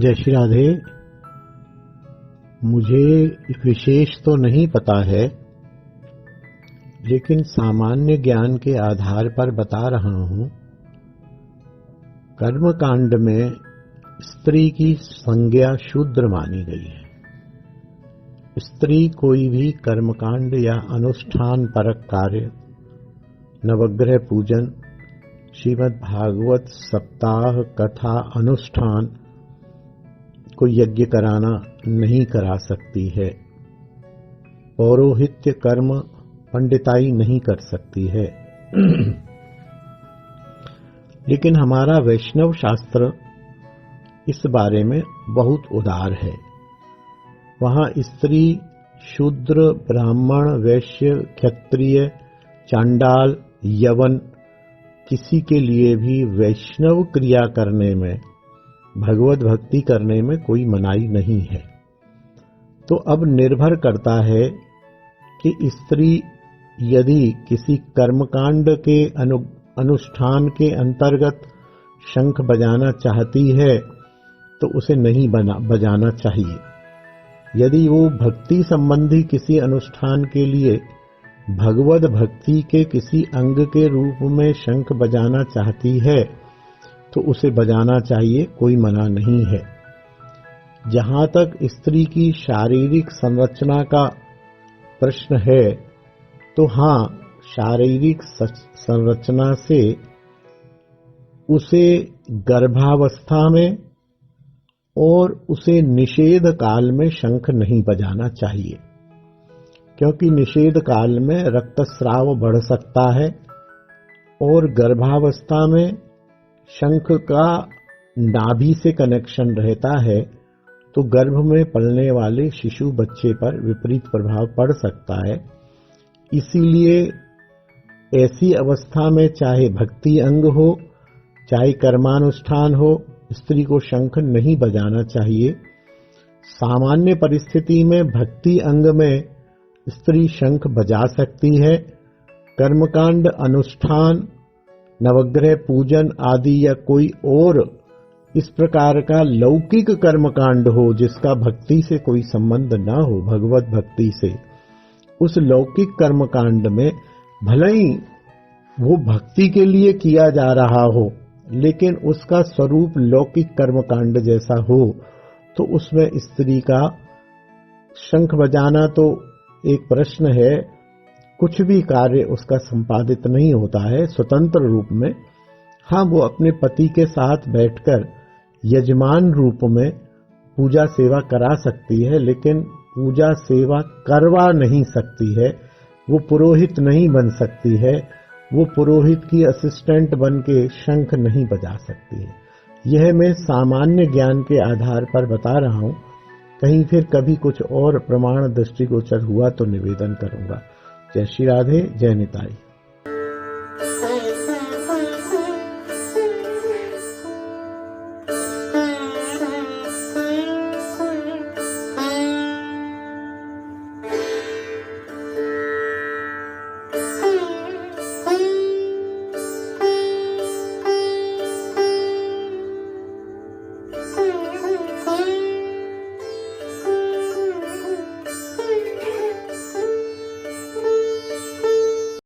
जय श्री राधे। मुझे विशेष तो नहीं पता है, लेकिन सामान्य ज्ञान के आधार पर बता रहा हूं। कर्मकांड में स्त्री की संज्ञा शूद्र मानी गई है। स्त्री कोई भी कर्मकांड या अनुष्ठान परक कार्य, नवग्रह पूजन, श्रीमद् भागवत सप्ताह कथा अनुष्ठान, कोई यज्ञ कराना नहीं करा सकती है। पौरोहित्य कर्म, पंडिताई नहीं कर सकती है। लेकिन हमारा वैष्णव शास्त्र इस बारे में बहुत उदार है। वहां स्त्री, शूद्र, ब्राह्मण, वैश्य, क्षत्रिय, चांडाल, यवन किसी के लिए भी वैष्णव क्रिया करने में, भगवत भक्ति करने में कोई मनाही नहीं है। तो अब निर्भर करता है कि स्त्री यदि किसी कर्मकांड के अनुष्ठान के अंतर्गत शंख बजाना चाहती है तो उसे नहीं बजाना चाहिए। यदि वो भक्ति संबंधी किसी अनुष्ठान के लिए भगवत भक्ति के किसी अंग के रूप में शंख बजाना चाहती है तो उसे बजाना चाहिए, कोई मना नहीं है। जहां तक स्त्री की शारीरिक संरचना का प्रश्न है तो हां, शारीरिक संरचना से उसे गर्भावस्था में और उसे निषेध काल में शंख नहीं बजाना चाहिए, क्योंकि निषेध काल में रक्तस्राव बढ़ सकता है और गर्भावस्था में शंख का नाभि से कनेक्शन रहता है, तो गर्भ में पलने वाले शिशु बच्चे पर विपरीत प्रभाव पड़ सकता है। इसीलिए ऐसी अवस्था में चाहे भक्ति अंग हो, चाहे कर्मानुष्ठान हो, स्त्री को शंख नहीं बजाना चाहिए। सामान्य परिस्थिति में भक्ति अंग में स्त्री शंख बजा सकती है। कर्मकांड, अनुष्ठान, नवग्रह पूजन आदि या कोई और इस प्रकार का लौकिक कर्मकांड हो जिसका भक्ति से कोई संबंध न हो, भगवत भक्ति से, उस लौकिक कर्मकांड में भले ही वो भक्ति के लिए किया जा रहा हो, लेकिन उसका स्वरूप लौकिक कर्मकांड जैसा हो, तो उसमें स्त्री का शंख बजाना तो एक प्रश्न है। कुछ भी कार्य उसका संपादित नहीं होता है स्वतंत्र रूप में। हाँ, वो अपने पति के साथ बैठकर यजमान रूप में पूजा सेवा करा सकती है, लेकिन पूजा सेवा करवा नहीं सकती है। वो पुरोहित नहीं बन सकती है। वो पुरोहित की असिस्टेंट बन के शंख नहीं बजा सकती है। यह मैं सामान्य ज्ञान के आधार पर बता रहा हूं। कहीं फिर कभी कुछ और प्रमाण दृष्टिगोचर हुआ तो निवेदन करूंगा। जय श्री राधे, जय निताई।